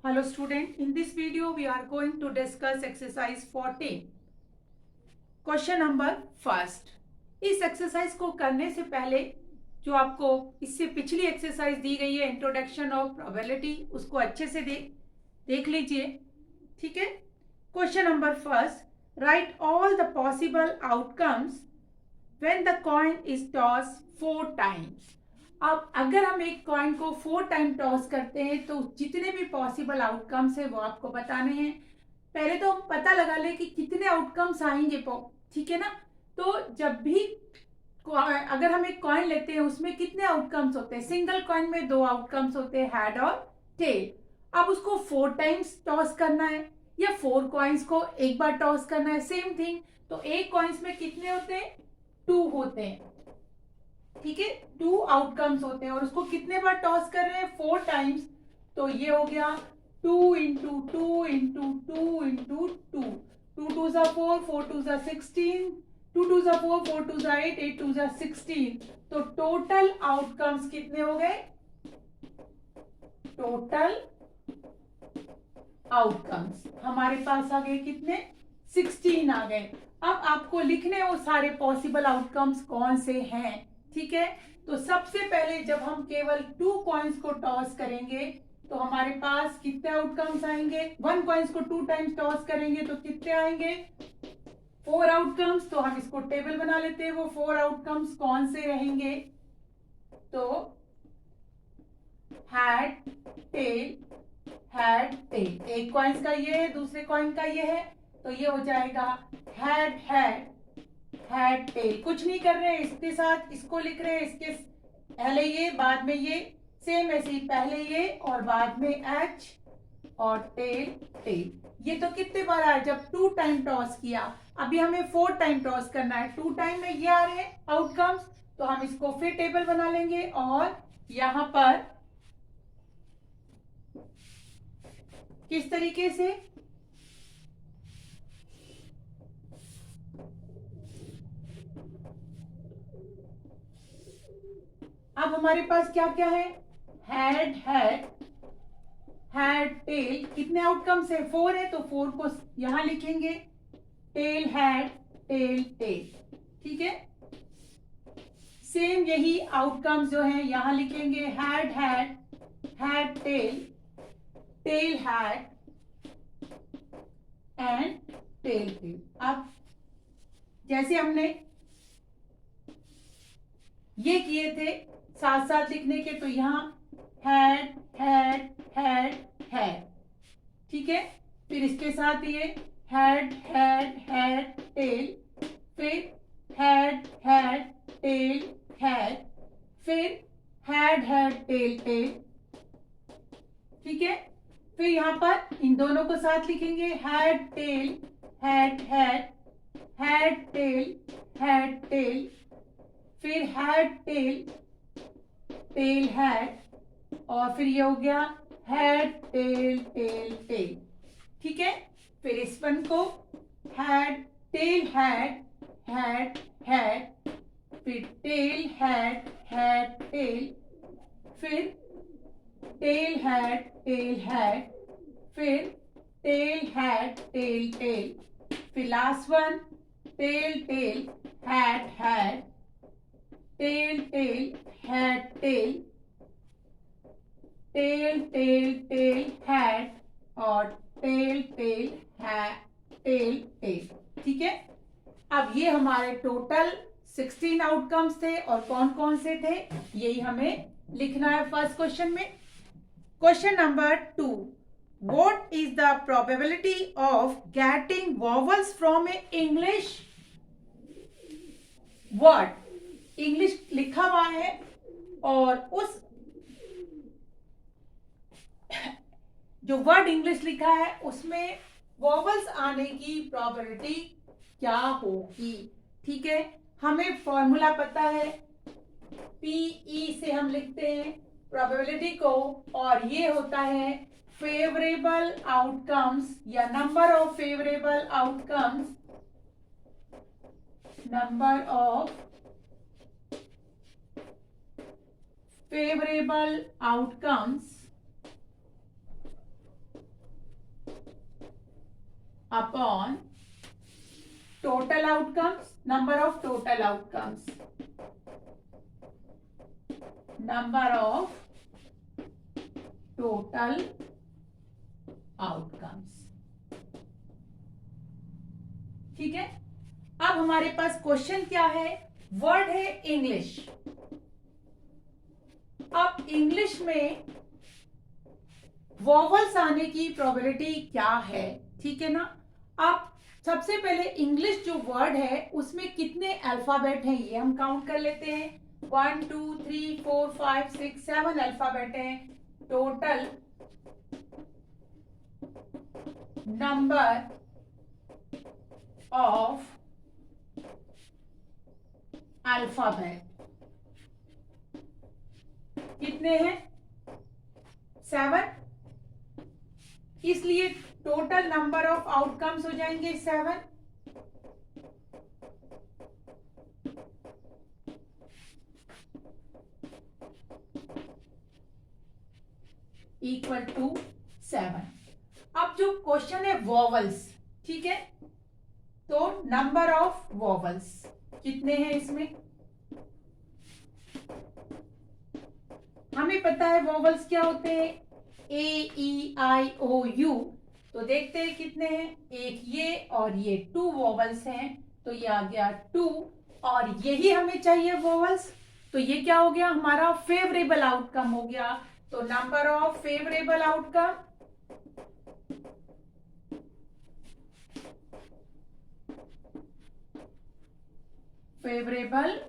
Hello student, in this video we are going to discuss exercise 14. Question number first. इस exercise को करने से पहले जो आपको इससे पिछली एक्सरसाइज दी गई है इंट्रोडक्शन ऑफ प्रोबेबिलिटी, उसको अच्छे से देख लीजिए। ठीक है। Question number first, right all the possible outcomes when the coin is toss 4 times. अब अगर हम एक कॉइन को 4 टाइम टॉस करते हैं तो जितने भी पॉसिबल आउटकम्स है वो आपको बताने हैं। पहले तो हम पता लगा ले कि कितने आउटकम्स आएंगे, ठीक है ना। तो जब भी अगर हम एक कॉइन लेते हैं उसमें कितने आउटकम्स होते हैं, सिंगल कॉइन में 2 आउटकम्स होते हैं, हेड और टेल। अब उसको 4 टाइम्स टॉस करना है या 4 कॉइन्स को एक बार टॉस करना है, सेम थिंग। तो एक कॉइन्स में कितने होते हैं, 2 होते हैं। ठीक है, 2 आउटकम्स होते हैं और उसको कितने बार टॉस कर रहे हैं, 4 टाइम्स। तो ये हो गया 2 इंटू 2 इंटू 2 इंटू 2, 2 2 जा 4, 4 2 जा 16, 2 2 जा 4, 4 2 जा 8, 8 2 जा 16। तो टोटल आउटकम्स कितने हो गए, टोटल आउटकम्स हमारे पास आ गए कितने, 16 आ गए। अब आपको लिखने वो सारे पॉसिबल आउटकम्स कौन से हैं। ठीक है, तो सबसे पहले जब हम केवल 2 कॉइन्स को टॉस करेंगे तो हमारे पास कितने आउटकम्स आएंगे, 1 कॉइन्स को 2 टाइम्स टॉस करेंगे तो कितने आएंगे, 4 आउटकम्स। तो हम इसको टेबल बना लेते हैं, वो 4 आउटकम्स कौन से रहेंगे। तो हैड, टेल, हैड, टेल। एक कॉइन्स का ये है, दूसरे कॉइन का ये है, तो ये हो जाएगा हैड, हैड टेल। कुछ नहीं कर रहे हैं, इसके साथ इसको लिख रहे हैं, इसके पहले ये बाद में ये, सेम ऐसे ही पहले ये और बाद में एच और टेल, टेल। ये तो कितने बार आया, जब 2 टाइम टॉस किया। अभी हमें 4 टाइम टॉस करना है, 2 टाइम में ये आ रहे हैं आउटकम्स, तो हम इसको फिर टेबल बना लेंगे और यहां पर किस तरीके से, अब हमारे पास क्या क्या है, हैड, हैड टेल। कितने आउटकम्स है, 4 है, तो 4 को यहां लिखेंगे, टेल हैड, टेल टेल। ठीक है, सेम यही आउटकम्स जो है यहां लिखेंगे, head, head tail, tail head and tail tail. अब जैसे हमने ये किए थे साथ साथ लिखने के, तो यहां हैड, हैड। ठीक है, फिर इसके साथ ये हैड, टेल, फिर हैड, टेल, हैड, फिर हैड, टेल, टेल। ठीक है, फिर यहां पर इन दोनों को साथ लिखेंगे, हैड, टेल, हैड टेल, फिर हैड, टेल, टेल हैड, और फिर ये हो गया हैड, टेल, टेल, टेल। ठीक है, फिर इस वन को हैड, टेल हैड, फिर टेल हैड, टेल, फिर टेल हैड, फिर टेल हैड, टेल, फिर last one tail head, tail head, tail head और टेल टेल। ठीक है, अब ये हमारे टोटल 16 आउटकम्स थे और कौन कौन से थे यही हमें लिखना है फर्स्ट क्वेश्चन में। Question number 2, what is the probability of getting vowels from a English word। English लिखा हुआ है और उस जो वर्ड इंग्लिश लिखा है उसमें वॉवल्स आने की प्रोबेबिलिटी क्या होगी। ठीक है, हमें फॉर्मूला पता है, पीई से हम लिखते हैं प्रोबेबिलिटी को, और ये होता है फेवरेबल आउटकम्स या number of favourable outcomes, number of favorable outcomes upon total outcomes, number of total outcomes, number of total outcomes. ठीक है, अब हमारे पास क्वेश्चन क्या है, वर्ड है इंग्लिश. अब इंग्लिश में वॉवल्स आने की प्रोबेबिलिटी क्या है, ठीक है ना. अब सबसे पहले इंग्लिश जो वर्ड है उसमें कितने अल्फाबेट हैं ये हम काउंट कर लेते हैं. 1 2 3 4 5 6 7 अल्फाबेट हैं. टोटल नंबर ऑफ अल्फाबेट कितने हैं, 7. इसलिए टोटल नंबर ऑफ आउटकम्स हो जाएंगे 7. Equal to 7. अब जो क्वेश्चन है वॉवल्स, ठीक है, तो नंबर ऑफ वॉवल्स कितने हैं इसमें, हमें पता है वॉवल्स क्या होते हैं, ए ई आई ओ यू. तो देखते हैं कितने हैं, एक ये और ये 2 वॉवल्स हैं, तो ये आ गया 2 और यही हमें चाहिए वॉवल्स. तो ये क्या हो गया, हमारा फेवरेबल आउटकम हो गया. तो number of favourable outcome, favourable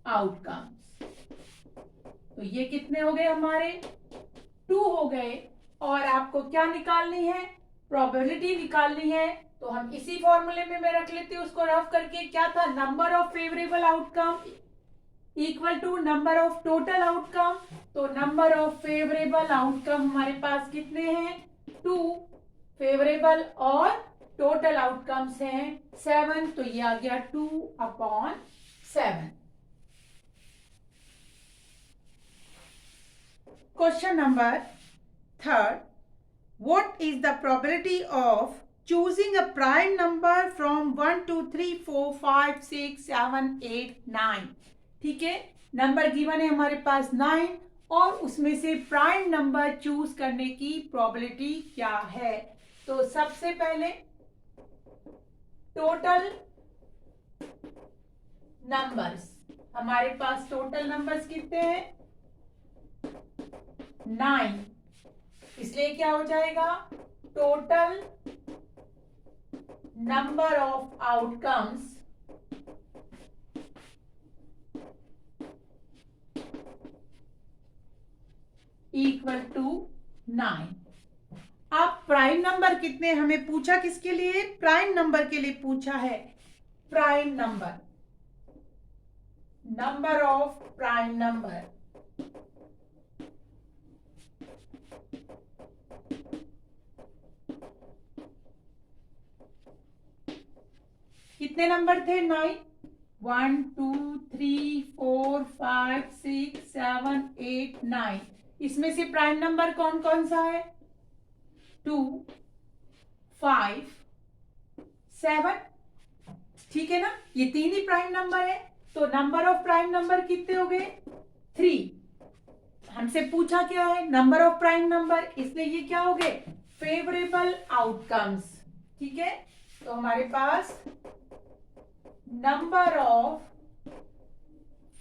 outcomes, तो ये कितने हो गए हमारे, 2 हो गए. और आपको क्या निकालनी है, प्रोबेबिलिटी निकालनी है. तो हम इसी फॉर्मूले में मैं रख लेती हूँ उसको रफ करके. क्या था, number of favourable outcome equal to number of total outcome. तो नंबर ऑफ फेवरेबल आउटकम हमारे पास कितने हैं, 2 फेवरेबल और टोटल आउटकम्स हैं 7. तो ये आ गया 2/7. Question number 3rd. What is the probability of choosing a prime number from 1 2 3 4 5 6 7 8 9? ठीक है, नंबर गिवन है हमारे पास 9 और उसमें से प्राइम नंबर चूज करने की प्रोबेबिलिटी क्या है. तो सबसे पहले टोटल नंबर्स, हमारे पास टोटल नंबर्स कितने हैं, 9. इसलिए क्या हो जाएगा, total number of outcomes equal to 9. अब प्राइम नंबर कितने हमें पूछा, किसके लिए, प्राइम नंबर के लिए पूछा है. Prime number, number of prime number, कितने नंबर थे, 9. 1 2 3 4 5 6 7 8 9. इसमें से प्राइम नंबर कौन कौन सा है, 2 5 7. ठीक है ना, ये 3 ही प्राइम नंबर है. तो नंबर ऑफ प्राइम नंबर कितने हो गए, 3. हमसे पूछा क्या है, नंबर ऑफ प्राइम नंबर, इसलिए ये क्या हो गए, फेवरेबल आउटकम्स. ठीक है, तो हमारे पास number of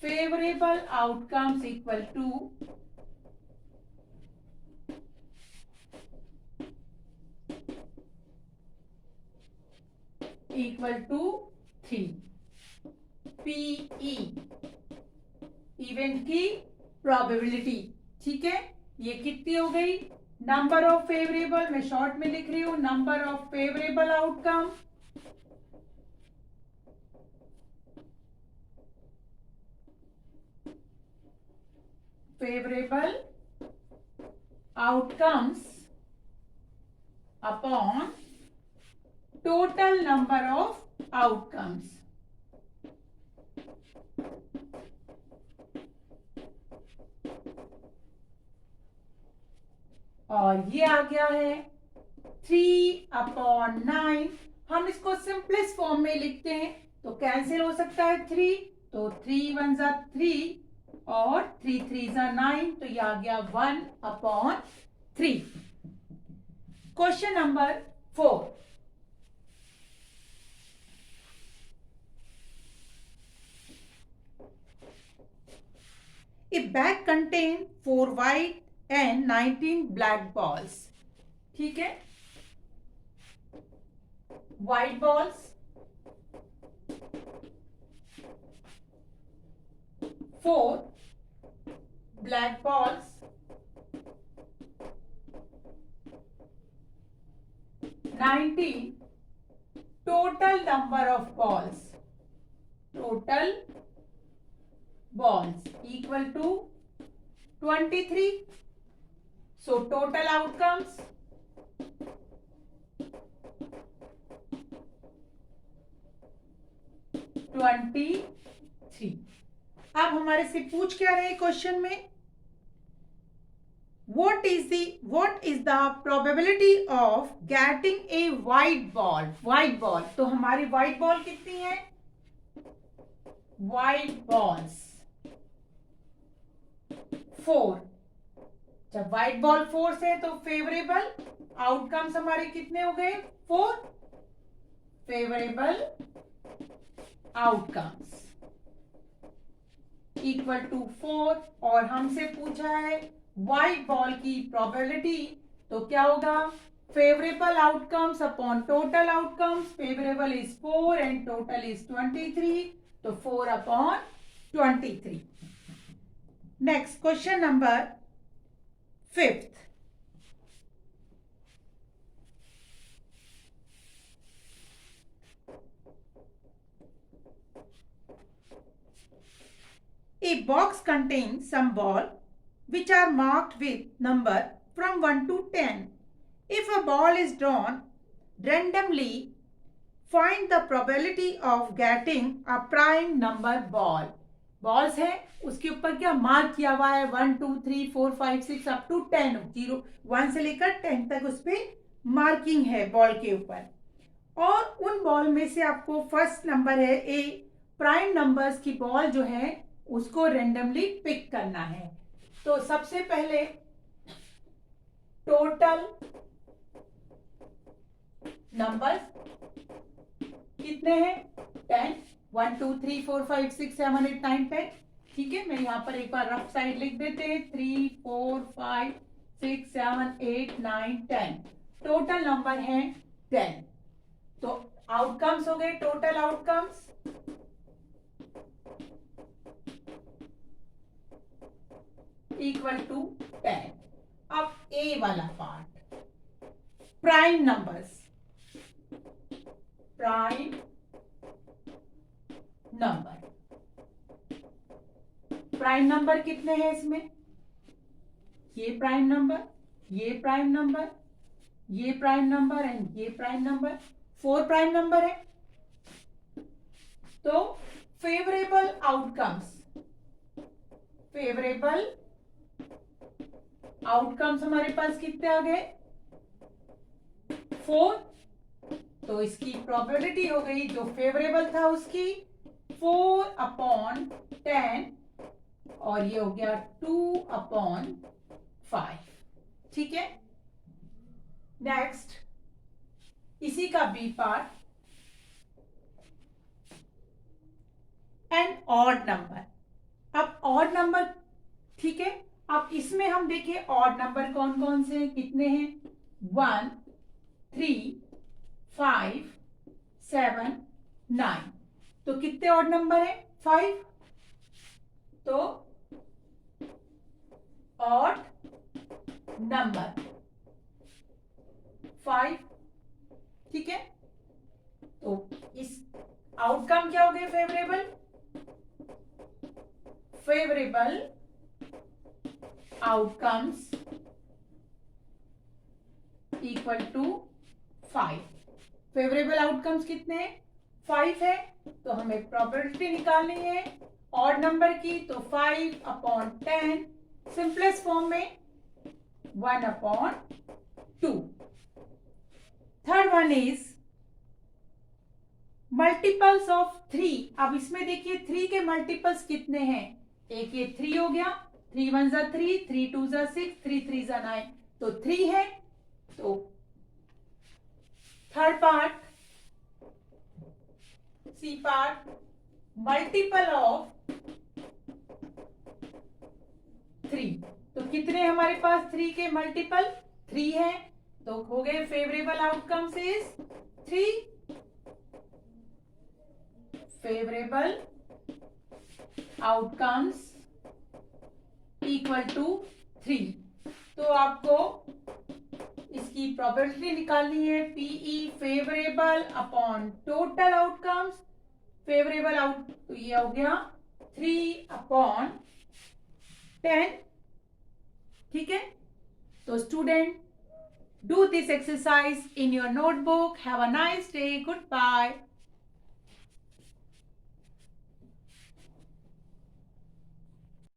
favourable outcomes equal to equal to 3. P E, event की प्रोबेबिलिटी. ठीक है, ये कितनी हो गई, नंबर ऑफ फेवरेबल, मैं शॉर्ट में लिख रही हूं, number of favourable outcome favorable outcomes upon total number of outcomes. और ये आ गया है 3/9। हम इसको सिंपलेस्ट फॉर्म में लिखते हैं तो कैंसिल हो सकता है 3, तो 3 1 जा 3 और 3 3 जा 9, तो ये आ गया 1/3। Question number 4, a bag contain 4 white and 19 black balls। ठीक है, white balls 4, black balls 19, total number of balls, total balls equal to 23, so total outcomes 23। अब हमारे से पूछ क्या रहे क्वेश्चन में, what is the probability of getting a white ball। तो हमारी white ball कितनी है, white balls 4। जब white ball 4 से तो फेवरेबल आउटकम्स हमारे कितने हो गए, 4 फेवरेबल आउटकम्स इक्वल टू 4। और हमसे पूछा है व्हाइट बॉल की प्रोबेबिलिटी, तो क्या होगा, favourable outcomes upon total outcomes. Favourable is 4 and total is 23, तो 4/23। Next question number 5, a box contains some ball which are marked with number from 1 to 10. If a ball is drawn randomly, find the probability of getting a prime number ball। Balls है, उसके ऊपर क्या mark किया हुआ है, 1 2 3 4 5 6 up to 10, 0 1 से लेकर 10 तक उस पर मार्किंग है बॉल के ऊपर। और उन बॉल में से आपको फर्स्ट नंबर है ए, प्राइम नंबर्स की बॉल जो है उसको रेंडमली पिक करना है। तो सबसे पहले टोटल नंबर कितने हैं, 10, 1 2 3 4 5 6 7 8 9 10। ठीक है, मैं यहां पर एक बार रफ साइड लिख देते हैं, 3 4 5 6 7 8 9 10, टोटल नंबर है 10। तो आउटकम्स हो गए, टोटल आउटकम्स इक्वल टू 10। अब ए वाला part, prime numbers, prime number कितने हैं इसमें, ये प्राइम नंबर, ये प्राइम नंबर, ये प्राइम नंबर एंड ये प्राइम नंबर, 4 प्राइम नंबर है। तो फेवरेबल आउटकम्स हमारे पास कितने आ गए, 4। तो इसकी प्रोबेबिलिटी हो गई जो फेवरेबल था उसकी 4/10, और ये हो गया 2/5। ठीक है, नेक्स्ट इसी का B part, an odd number. अब ऑड नंबर, ठीक है, अब इसमें हम देखिए ऑड नंबर कौन कौन से हैं, कितने हैं, 1 3 5 7 9। तो कितने ऑड नंबर है, 5। तो ऑड नंबर 5। ठीक है, तो इस आउटकम क्या हो गए, favourable outcomes equal to 5। Favourable outcomes कितने हैं, 5 है। तो हमें प्रोबेबिलिटी निकालनी है ऑड नंबर की, तो 5/10 सिंपलेस्ट फॉर्म में 1/2. Third one is multiples of 3. अब इसमें देखिए 3 के मल्टीपल्स कितने हैं. एक ये 3 हो गया, 3 1 जा 3, 3 2 जा 6, 3 3 जा 9, तो 3 है. तो third part, C part, multiple of 3. तो कितने हमारे पास 3 के मल्टीपल 3 है. तो हो गए favourable outcomes is 3. Favourable outcomes equal to 3. तो आपको इसकी प्रोबेबिलिटी निकालनी है. PE favourable upon total outcomes. Favourable out तो ये हो गया 3/10. ठीक है. तो student, do this exercise in your notebook. Have a nice day. Good bye.